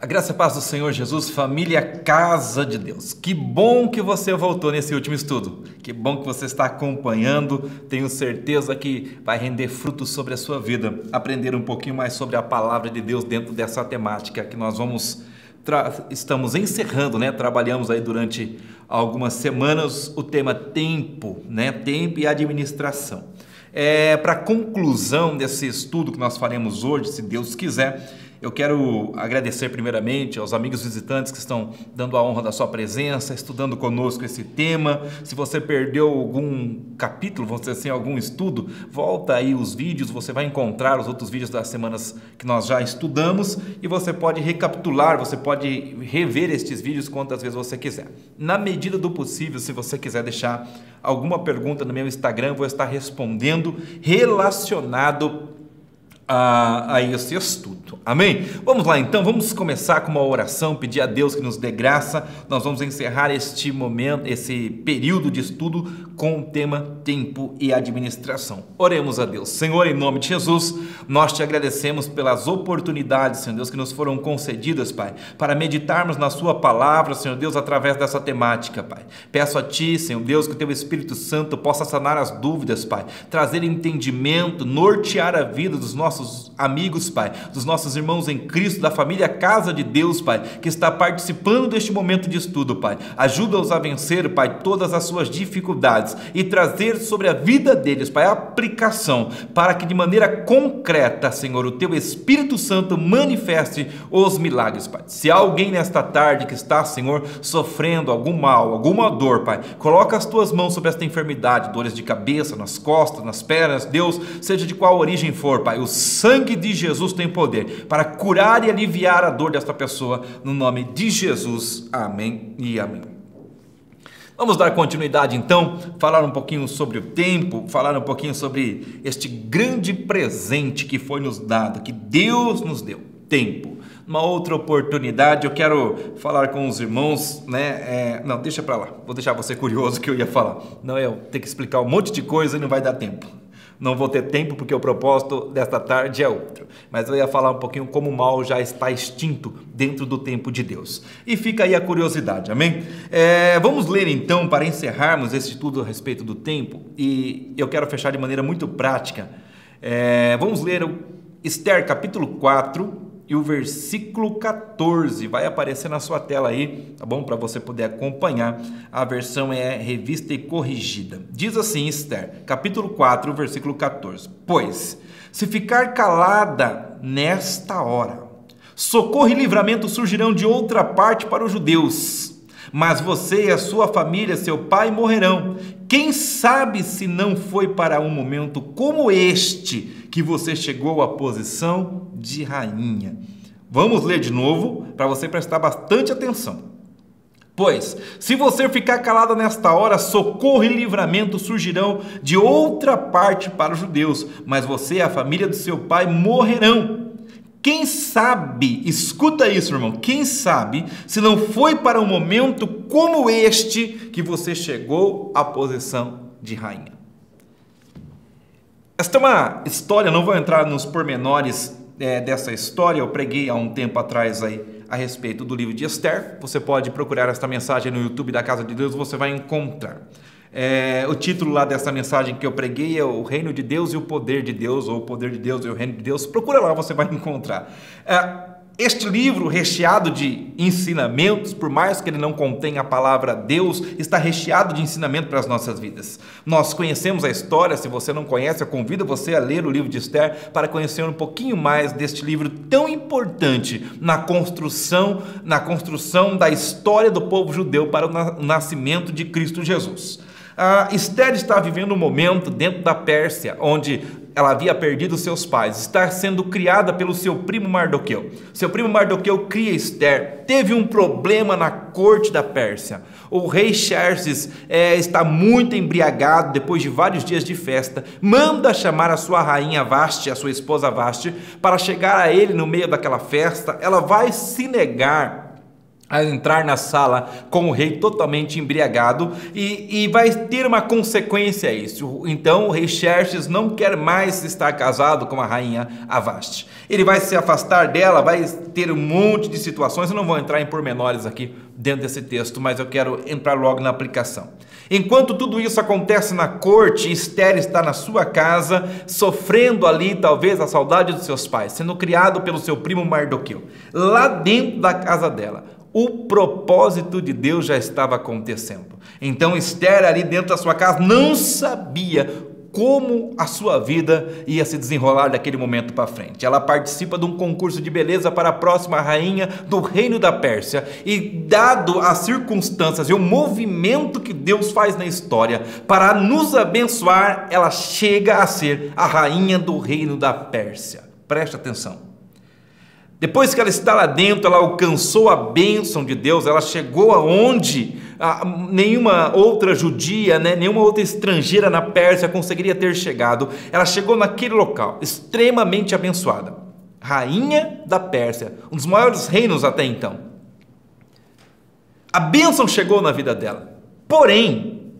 A graça e a paz do Senhor Jesus, família Casa de Deus. Que bom que você voltou nesse último estudo. Que bom que você está acompanhando. Tenho certeza que vai render frutos sobre a sua vida. Aprender um pouquinho mais sobre a palavra de Deus dentro dessa temática que nós estamos encerrando, né? Trabalhamos aí durante algumas semanas o tema tempo, né? Tempo e administração. Para a conclusão desse estudo que nós faremos hoje, se Deus quiser, eu quero agradecer primeiramente aos amigos visitantes que estão dando a honra da sua presença, estudando conosco esse tema. Se você perdeu algum capítulo, vamos dizer assim, algum estudo, volta aí os vídeos, você vai encontrar os outros vídeos das semanas que nós já estudamos e você pode recapitular, você pode rever estes vídeos quantas vezes você quiser. Na medida do possível, se você quiser deixar alguma pergunta no meu Instagram, eu vou estar respondendo relacionado a esse estudo, amém? Vamos lá então, vamos começar com uma oração, pedir a Deus que nos dê graça. Nós vamos encerrar este momento, esse período de estudo com o tema tempo e administração. Oremos a Deus. Senhor, em nome de Jesus, nós te agradecemos pelas oportunidades, Senhor Deus, que nos foram concedidas, Pai, para meditarmos na sua palavra, Senhor Deus, através dessa temática, Pai. Peço a Ti, Senhor Deus, que o Teu Espírito Santo possa sanar as dúvidas, Pai, trazer entendimento, nortear a vida dos nossos amigos, Pai, dos nossos irmãos em Cristo, da família Casa de Deus, Pai, que está participando deste momento de estudo, Pai. Ajuda-os a vencer, Pai, todas as suas dificuldades e trazer sobre a vida deles, Pai, a aplicação, para que de maneira concreta, Senhor, o Teu Espírito Santo manifeste os milagres, Pai. Se há alguém nesta tarde que está, Senhor, sofrendo algum mal, alguma dor, Pai, coloca as Tuas mãos sobre esta enfermidade, dores de cabeça, nas costas, nas pernas, Deus, seja de qual origem for, Pai, o sangue de Jesus tem poder para curar e aliviar a dor desta pessoa, no nome de Jesus, amém e amém. Vamos dar continuidade então, falar um pouquinho sobre o tempo, falar um pouquinho sobre este grande presente que foi nos dado, que Deus nos deu, tempo. Uma outra oportunidade, eu quero falar com os irmãos, né? Não, deixa para lá, vou deixar você curioso que eu ia falar. Não, eu tenho que explicar um monte de coisa e não vai dar tempo. Não vou ter tempo porque o propósito desta tarde é outro. Mas eu ia falar um pouquinho como o mal já está extinto dentro do tempo de Deus. E fica aí a curiosidade, amém? Vamos ler então, para encerrarmos esse estudo a respeito do tempo. E eu quero fechar de maneira muito prática. Vamos ler o Esther capítulo 4 e o versículo 14. Vai aparecer na sua tela aí, tá bom? Para você poder acompanhar. A versão é revista e corrigida. Diz assim, Esther, capítulo 4, versículo 14. Pois, se ficar calada nesta hora, socorro e livramento surgirão de outra parte para os judeus, mas você e a sua família, seu pai, morrerão. Quem sabe se não foi para um momento como este que você chegou à posição de rainha. Vamos ler de novo para você prestar bastante atenção. Pois, se você ficar calada nesta hora, socorro e livramento surgirão de outra parte para os judeus, mas você e a família do seu pai morrerão. Quem sabe, escuta isso, irmão, quem sabe se não foi para um momento como este que você chegou à posição de rainha. Esta é uma história, não vou entrar nos pormenores dessa história, eu preguei há um tempo atrás aí a respeito do livro de Esther. Você pode procurar esta mensagem no YouTube da Casa de Deus, você vai encontrar. O título lá dessa mensagem que eu preguei é O Reino de Deus e o Poder de Deus, ou O Poder de Deus e o Reino de Deus. Procura lá, você vai encontrar. Este livro, recheado de ensinamentos, por mais que ele não contenha a palavra Deus, está recheado de ensinamento para as nossas vidas. Nós conhecemos a história, se você não conhece, eu convido você a ler o livro de Esther para conhecer um pouquinho mais deste livro tão importante na construção da história do povo judeu para o nascimento de Cristo Jesus. Esther está vivendo um momento dentro da Pérsia, onde ela havia perdido seus pais, está sendo criada pelo seu primo Mardoqueu. Seu primo Mardoqueu cria Esther, teve um problema na corte da Pérsia. O rei Xerxes está muito embriagado depois de vários dias de festa, manda chamar a sua rainha Vasti, a sua esposa Vasti, para chegar a ele no meio daquela festa. Ela vai se negar a entrar na sala com o rei totalmente embriagado, e vai ter uma consequência a isso. Então o rei Xerxes não quer mais estar casado com a rainha Vasti. Ele vai se afastar dela, vai ter um monte de situações. Eu não vou entrar em pormenores aqui dentro desse texto, mas eu quero entrar logo na aplicação. Enquanto tudo isso acontece na corte, Esther está na sua casa, sofrendo ali talvez a saudade dos seus pais, sendo criado pelo seu primo Mardoqueu, lá dentro da casa dela. O propósito de Deus já estava acontecendo. Então Esther, ali dentro da sua casa, não sabia como a sua vida ia se desenrolar daquele momento para frente. Ela participa de um concurso de beleza para a próxima rainha do reino da Pérsia, e dado as circunstâncias e o movimento que Deus faz na história para nos abençoar, ela chega a ser a rainha do reino da Pérsia. Preste atenção. Depois que ela está lá dentro, ela alcançou a bênção de Deus, ela chegou aonde nenhuma outra judia, nenhuma outra estrangeira na Pérsia conseguiria ter chegado. Ela chegou naquele local, extremamente abençoada, rainha da Pérsia, um dos maiores reinos até então. A bênção chegou na vida dela, porém,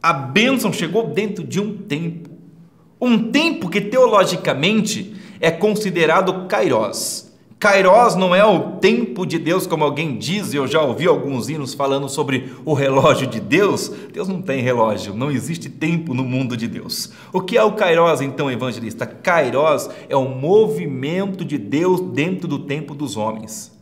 a bênção chegou dentro de um tempo que teologicamente é considerado Kairos. Kairos não é o tempo de Deus, como alguém diz. Eu já ouvi alguns hinos falando sobre o relógio de Deus. Deus não tem relógio, não existe tempo no mundo de Deus. O que é o Kairos, então, evangelista? Kairos é o movimento de Deus dentro do tempo dos homens.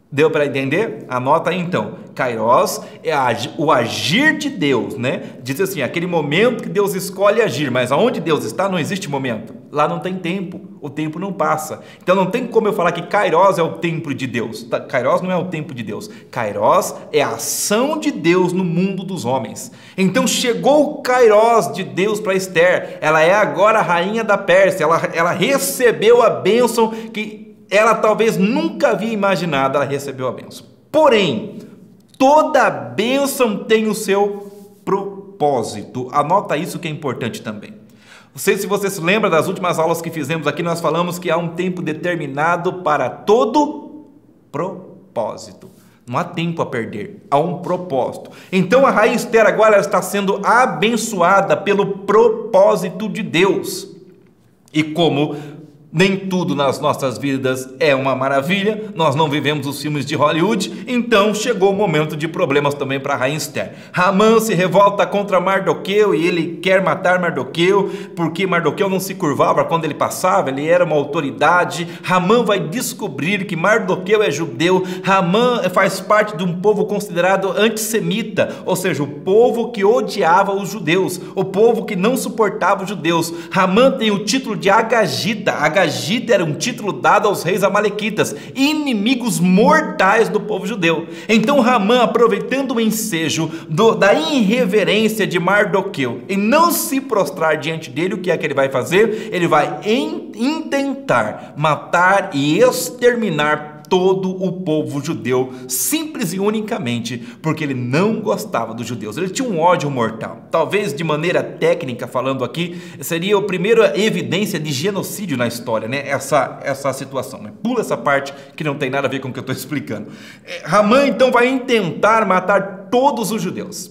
Deu para entender? Anota aí então. Kairos é o agir de Deus, Diz assim, aquele momento que Deus escolhe agir, mas aonde Deus está não existe momento. Lá não tem tempo, o tempo não passa. Então não tem como eu falar que Kairos é o tempo de Deus. Kairos não é o tempo de Deus. Kairos é a ação de Deus no mundo dos homens. Então chegou o Kairos de Deus para Esther. Ela é agora a rainha da Pérsia. Ela recebeu a bênção que ela talvez nunca havia imaginado. Ela recebeu a bênção. Porém, toda bênção tem o seu propósito. Anota isso que é importante também. Não sei se você se lembra das últimas aulas que fizemos aqui, nós falamos que há um tempo determinado para todo propósito. Não há tempo a perder, há um propósito. Então a rainha Esther agora ela está sendo abençoada pelo propósito de Deus. E como nem tudo nas nossas vidas é uma maravilha, nós não vivemos os filmes de Hollywood, então chegou o momento de problemas também para a rainha Esther. Hamã se revolta contra Mardoqueu e ele quer matar Mardoqueu, porque Mardoqueu não se curvava quando ele passava, ele era uma autoridade. Hamã vai descobrir que Mardoqueu é judeu. Hamã faz parte de um povo considerado antissemita, ou seja, o povo que odiava os judeus, o povo que não suportava os judeus. Hamã tem o título de Agagita. Agagita era um título dado aos reis amalequitas, inimigos mortais do povo judeu. Então Hamã, aproveitando o ensejo da irreverência de Mardoqueu e não se prostrar diante dele, o que é que ele vai fazer? Ele vai intentar matar e exterminar todo o povo judeu, simples e unicamente porque ele não gostava dos judeus. Ele tinha um ódio mortal. Talvez de maneira técnica falando aqui, seria a primeira evidência de genocídio na história, essa situação. Pula essa parte que não tem nada a ver com o que eu estou explicando. Hamã então vai intentar matar todos os judeus.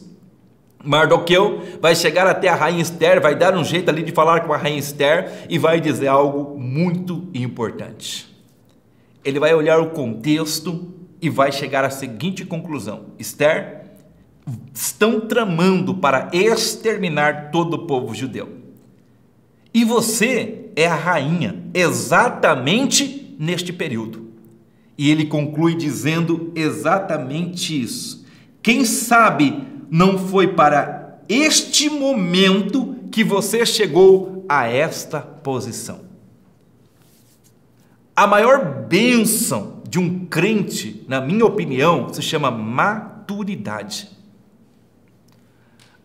Mardoqueu vai chegar até a rainha Esther, vai dar um jeito ali de falar com a rainha Esther e vai dizer algo muito importante. Ele vai olhar o contexto e vai chegar à seguinte conclusão: Esther, estão tramando para exterminar todo o povo judeu. E você é a rainha exatamente neste período. E ele conclui dizendo exatamente isso. Quem sabe não foi para este momento que você chegou a esta posição. A maior bênção de um crente, na minha opinião, se chama maturidade.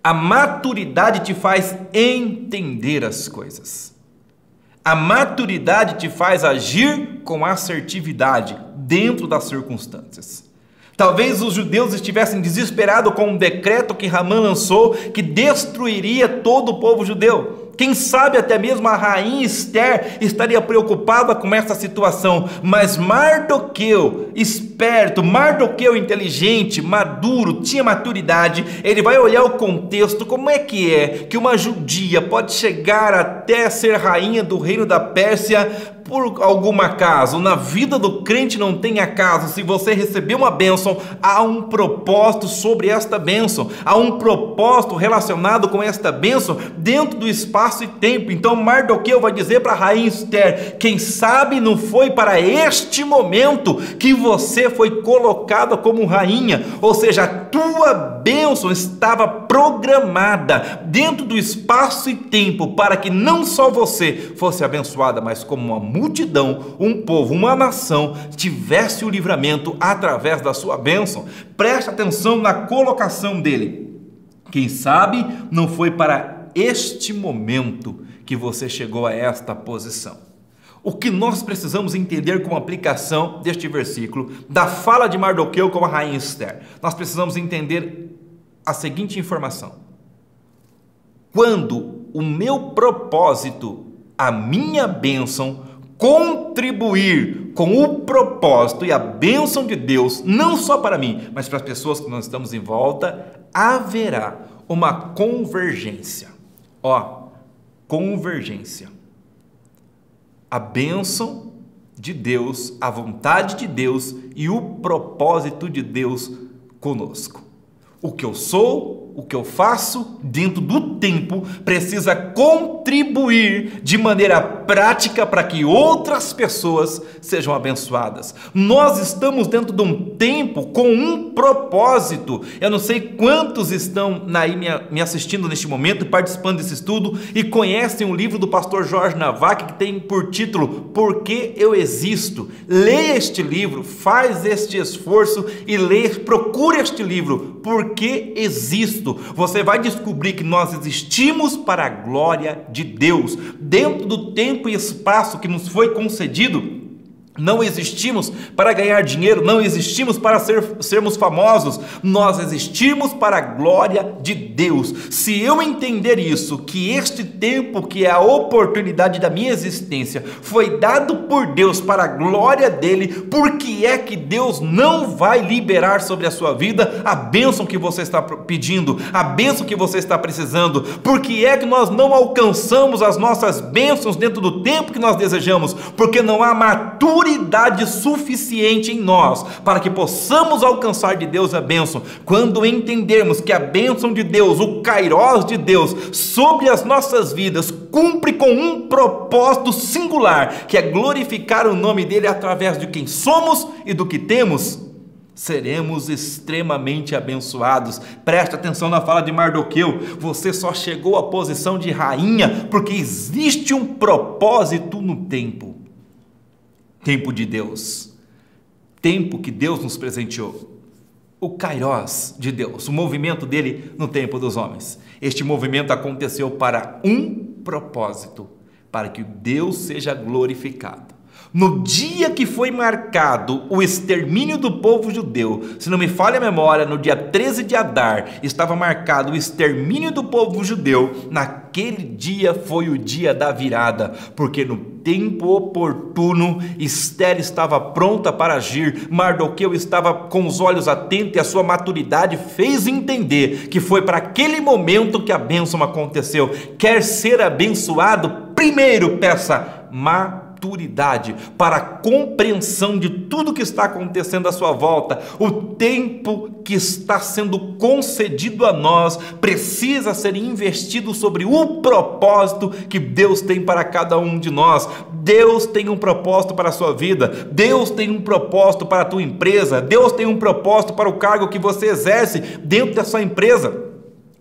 A maturidade te faz entender as coisas. A maturidade te faz agir com assertividade dentro das circunstâncias. Talvez os judeus estivessem desesperados com um decreto que Hamã lançou que destruiria todo o povo judeu. Quem sabe até mesmo a rainha Esther estaria preocupada com essa situação, mas Mardoqueu, esperto, Mardoqueu inteligente, maduro, tinha maturidade, ele vai olhar o contexto, como é que uma judia pode chegar até ser rainha do reino da Pérsia por algum acaso? Na vida do crente não tem acaso. Se você receber uma bênção, há um propósito sobre esta bênção, há um propósito relacionado com esta bênção dentro do espaço e tempo. Então Mardoqueu vai dizer para a rainha Esther: quem sabe não foi para este momento que você foi colocada como rainha, ou seja, a tua bênção estava programada dentro do espaço e tempo para que não só você fosse abençoada, mas como uma multidão, um povo, uma nação tivesse o livramento através da sua bênção. Preste atenção na colocação dele: quem sabe não foi para este momento que você chegou a esta posição. O que nós precisamos entender com a aplicação deste versículo, da fala de Mardoqueu com a rainha Esther, nós precisamos entender a seguinte informação: quando o meu propósito, a minha bênção, contribuir com o propósito e a bênção de Deus, não só para mim, mas para as pessoas que nós estamos em volta, haverá uma convergência. Convergência. A bênção de Deus, a vontade de Deus e o propósito de Deus conosco. O que eu sou, o que eu faço dentro do tempo precisa contribuir de maneira prática para que outras pessoas sejam abençoadas. Nós estamos dentro de um tempo com um propósito. Eu não sei quantos estão aí me assistindo neste momento, participando desse estudo e conhecem o livro do pastor Jorge Navac, que tem por título Por que eu existo? Leia este livro, faz este esforço e leia, procure este livro, Por que existo? Você vai descobrir que nós existimos para a glória de Deus. Dentro do tempo e espaço que nos foi concedido, não existimos para ganhar dinheiro, não existimos para sermos famosos, nós existimos para a glória de Deus. Se eu entender isso, que este tempo, que é a oportunidade da minha existência, foi dado por Deus para a glória dele, por que é que Deus não vai liberar sobre a sua vida a bênção que você está pedindo, a bênção que você está precisando? Por que é que nós não alcançamos as nossas bênçãos dentro do tempo que nós desejamos? Porque não há maturidade suficiente em nós para que possamos alcançar de Deus a bênção. Quando entendermos que a bênção de Deus, o kairós de Deus sobre as nossas vidas, cumpre com um propósito singular, que é glorificar o nome dele através de quem somos e do que temos, seremos extremamente abençoados. Preste atenção na fala de Mardoqueu: você só chegou à posição de rainha porque existe um propósito no tempo. Tempo de Deus, tempo que Deus nos presenteou, o kairós de Deus, o movimento dele no tempo dos homens. Este movimento aconteceu para um propósito, para que Deus seja glorificado. No dia que foi marcado o extermínio do povo judeu, se não me falha a memória, no dia 13 de Adar, estava marcado o extermínio do povo judeu. Naquele dia foi o dia da virada, porque no tempo oportuno, Esther estava pronta para agir, Mardoqueu estava com os olhos atentos e a sua maturidade fez entender que foi para aquele momento que a bênção aconteceu. Quer ser abençoado? Primeiro peça maturidade para a compreensão de tudo que está acontecendo à sua volta. O tempo que está sendo concedido a nós precisa ser investido sobre o propósito que Deus tem para cada um de nós. Deus tem um propósito para a sua vida, Deus tem um propósito para a tua empresa, Deus tem um propósito para o cargo que você exerce dentro da sua empresa.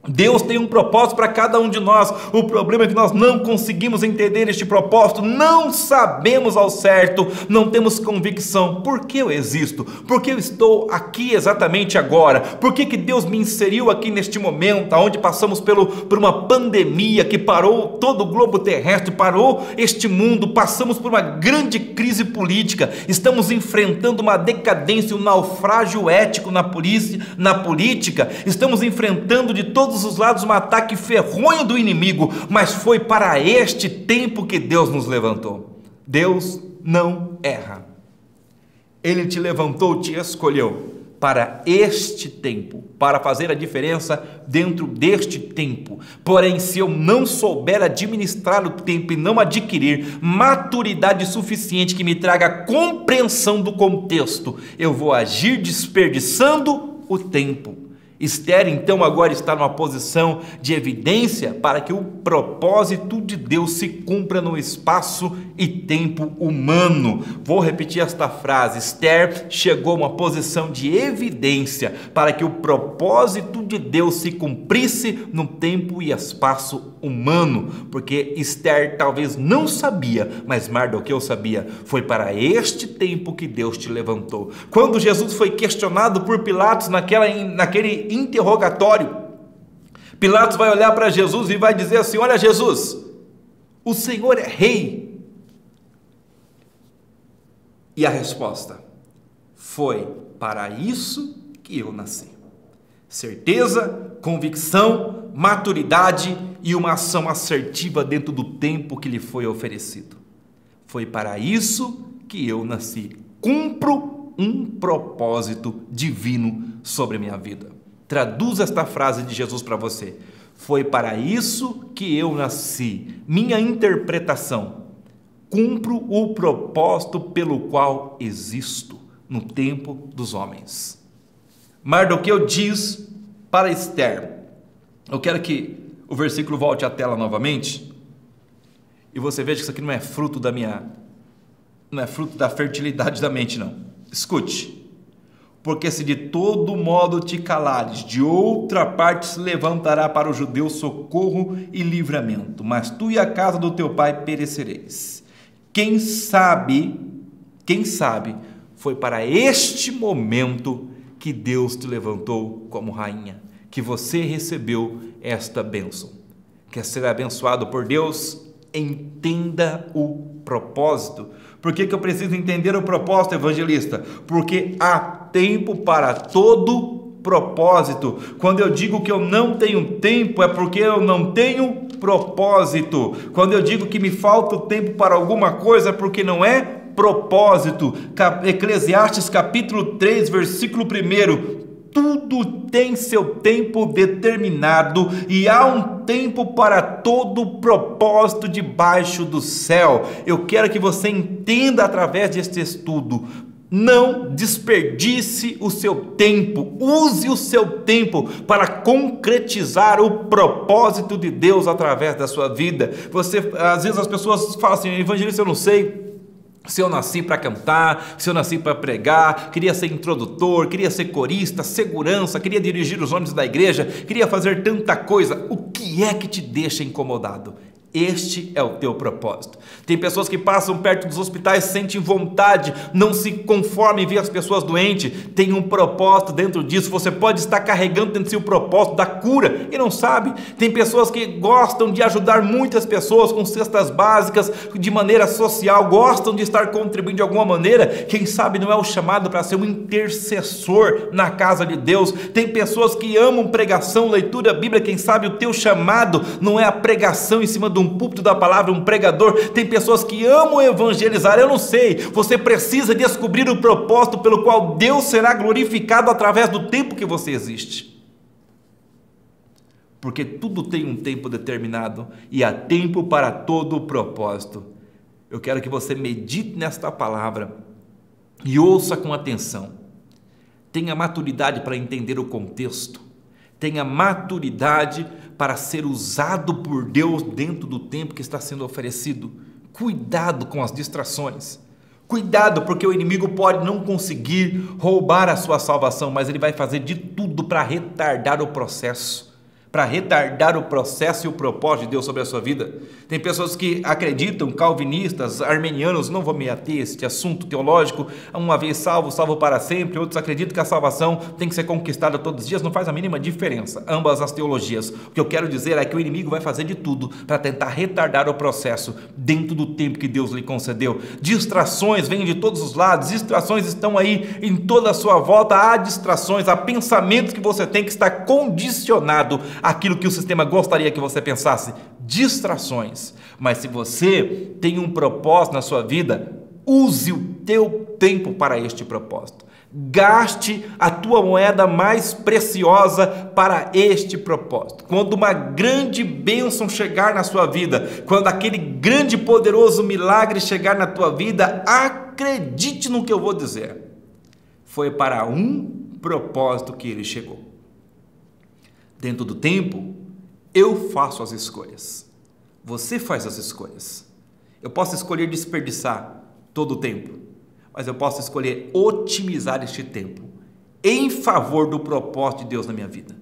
Deus tem um propósito para cada um de nós. O problema é que nós não conseguimos entender este propósito, não sabemos ao certo, não temos convicção. Por que eu existo? Por que eu estou aqui exatamente agora? Por que Deus me inseriu aqui neste momento, onde passamos por uma pandemia que parou todo o globo terrestre, parou este mundo, passamos por uma grande crise política, estamos enfrentando uma decadência, um naufrágio ético na política, estamos enfrentando de todo todos os lados um ataque ferronho do inimigo, mas foi para este tempo que Deus nos levantou. Deus não erra. Ele te levantou, te escolheu para este tempo, para fazer a diferença dentro deste tempo. Porém, se eu não souber administrar o tempo e não adquirir maturidade suficiente que me traga compreensão do contexto, eu vou agir desperdiçando o tempo. Esther, então, agora está numa posição de evidência para que o propósito de Deus se cumpra no espaço e tempo humano. Vou repetir esta frase: Esther chegou a uma posição de evidência para que o propósito de Deus se cumprisse no tempo e espaço humano, porque Esther talvez não sabia, mas Mardoqueu sabia. Foi para este tempo que Deus te levantou. Quando Jesus foi questionado por Pilatos naquele interrogatório, Pilatos vai olhar para Jesus e vai dizer assim: olha, Jesus, o Senhor é rei? E a resposta foi: para isso que eu nasci. Certeza, convicção, maturidade e uma ação assertiva dentro do tempo que lhe foi oferecido. Foi para isso que eu nasci. Cumpro um propósito divino sobre a minha vida. Traduza esta frase de Jesus para você: foi para isso que eu nasci. Minha interpretação: cumpro o propósito pelo qual existo no tempo dos homens. Mardoqueu diz para Esther, eu quero que o versículo volte à tela novamente, e você veja que isso aqui não é fruto da fertilidade da mente, não. Escute: porque se de todo modo te calares, de outra parte se levantará para o judeu socorro e livramento, mas tu e a casa do teu pai perecereis. Quem sabe, foi para este momento que Deus te levantou como rainha, que você recebeu esta bênção. Quer ser abençoado por Deus? Entenda o propósito. Por que eu preciso entender o propósito, evangelista? Porque há tempo para todo propósito. Quando eu digo que eu não tenho tempo, é porque eu não tenho propósito. Quando eu digo que me falta o tempo para alguma coisa, é porque não é propósito. Eclesiastes capítulo 3, versículo 1: tudo tem seu tempo determinado e há um tempo para todo propósito debaixo do céu. Eu quero que você entenda através deste estudo: não desperdice o seu tempo, use o seu tempo para concretizar o propósito de Deus através da sua vida. Às vezes as pessoas falam assim: evangelista, eu não sei se eu nasci para cantar, se eu nasci para pregar, queria ser introdutor, queria ser corista, segurança, queria dirigir os ônibus da igreja, queria fazer tanta coisa. O que é que te deixa incomodado? Este é o teu propósito. Tem pessoas que passam perto dos hospitais, sentem vontade, não se conformam em ver as pessoas doentes. Tem um propósito dentro disso. Você pode estar carregando dentro de si o propósito da cura e não sabe. Tem pessoas que gostam de ajudar muitas pessoas com cestas básicas, de maneira social, gostam de estar contribuindo de alguma maneira. Quem sabe não é o chamado para ser um intercessor na casa de Deus. Tem pessoas que amam pregação, leitura bíblica. Quem sabe o teu chamado não é a pregação em cima de um púlpito da palavra, um pregador. Tem pessoas que amam evangelizar. Eu não sei, você precisa descobrir o propósito pelo qual Deus será glorificado através do tempo que você existe, porque tudo tem um tempo determinado e há tempo para todo o propósito. Eu quero que você medite nesta palavra e ouça com atenção. Tenha maturidade para entender o contexto, tenha maturidade para ser usado por Deus dentro do tempo que está sendo oferecido. Cuidado com as distrações. Cuidado, porque o inimigo pode não conseguir roubar a sua salvação, mas ele vai fazer de tudo para retardar o processo. Para retardar o processo e o propósito de Deus sobre a sua vida. Tem pessoas que acreditam, calvinistas, armenianos, não vou me ater a este assunto teológico, uma vez salvo, salvo para sempre. Outros acreditam que a salvação tem que ser conquistada todos os dias. Não faz a mínima diferença, ambas as teologias. O que eu quero dizer é que o inimigo vai fazer de tudo para tentar retardar o processo dentro do tempo que Deus lhe concedeu. Distrações vêm de todos os lados, distrações estão aí em toda a sua volta. Há distrações, há pensamentos que você tem que estar condicionado aquilo que o sistema gostaria que você pensasse, distrações. Mas se você tem um propósito na sua vida, use o teu tempo para este propósito. Gaste a tua moeda mais preciosa para este propósito. Quando uma grande bênção chegar na sua vida, quando aquele grande e poderoso milagre chegar na tua vida, acredite no que eu vou dizer. Foi para um propósito que ele chegou. Dentro do tempo, eu faço as escolhas. Você faz as escolhas. Eu posso escolher desperdiçar todo o tempo, mas eu posso escolher otimizar este tempo em favor do propósito de Deus na minha vida.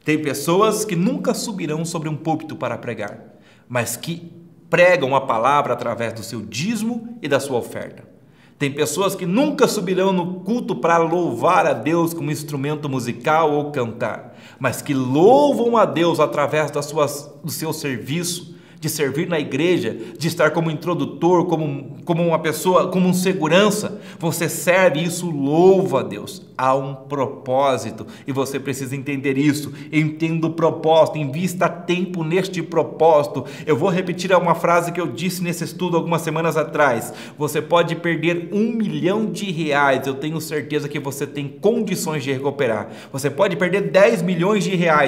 Tem pessoas que nunca subirão sobre um púlpito para pregar, mas que pregam a palavra através do seu dízimo e da sua oferta. Tem pessoas que nunca subirão no culto para louvar a Deus como instrumento musical ou cantar, mas que louvam a Deus através do seu serviço, de servir na igreja, de estar como introdutor, como uma pessoa, como um segurança. Você serve, isso louva a Deus. Há um propósito e você precisa entender isso. Entenda o propósito, invista tempo neste propósito. Eu vou repetir uma frase que eu disse nesse estudo algumas semanas atrás. Você pode perder R$1 milhão, eu tenho certeza que você tem condições de recuperar. Você pode perder R$10 milhões,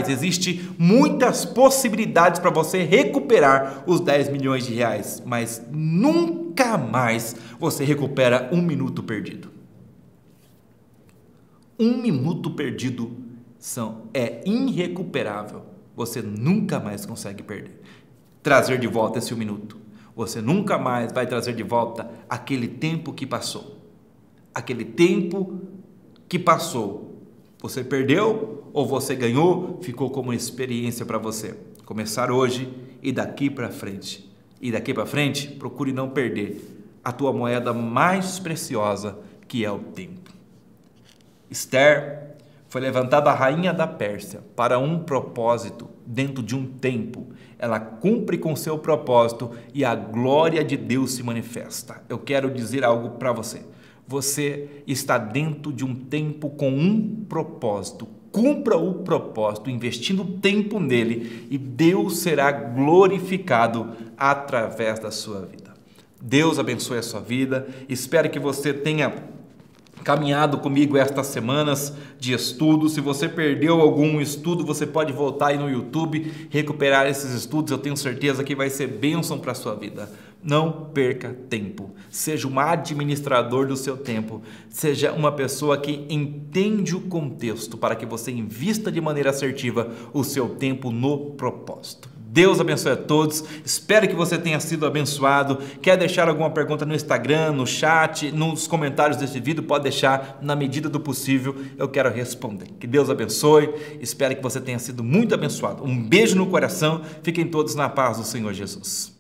existem muitas possibilidades para você recuperar os R$10 milhões, mas nunca mais você recupera um minuto perdido. Um minuto perdido é irrecuperável. Você nunca mais consegue trazer de volta esse um minuto. Você nunca mais vai trazer de volta aquele tempo que passou. Aquele tempo que passou. Você perdeu ou você ganhou, ficou como experiência para você. Começar hoje e daqui para frente. E daqui para frente, procure não perder a tua moeda mais preciosa, que é o tempo. Esther foi levantada a rainha da Pérsia para um propósito, dentro de um tempo. Ela cumpre com seu propósito e a glória de Deus se manifesta. Eu quero dizer algo para você. Você está dentro de um tempo com um propósito. Cumpra o propósito, investindo tempo nele, e Deus será glorificado através da sua vida. Deus abençoe a sua vida. Espero que você tenha caminhado comigo estas semanas de estudo. Se você perdeu algum estudo, você pode voltar aí no YouTube, recuperar esses estudos. Eu tenho certeza que vai ser bênção para a sua vida. Não perca tempo. Seja um administrador do seu tempo. Seja uma pessoa que entende o contexto para que você invista de maneira assertiva o seu tempo no propósito. Deus abençoe a todos. Espero que você tenha sido abençoado. Quer deixar alguma pergunta no Instagram, no chat, nos comentários deste vídeo? Pode deixar, na medida do possível, eu quero responder. Que Deus abençoe. Espero que você tenha sido muito abençoado. Um beijo no coração. Fiquem todos na paz do Senhor Jesus.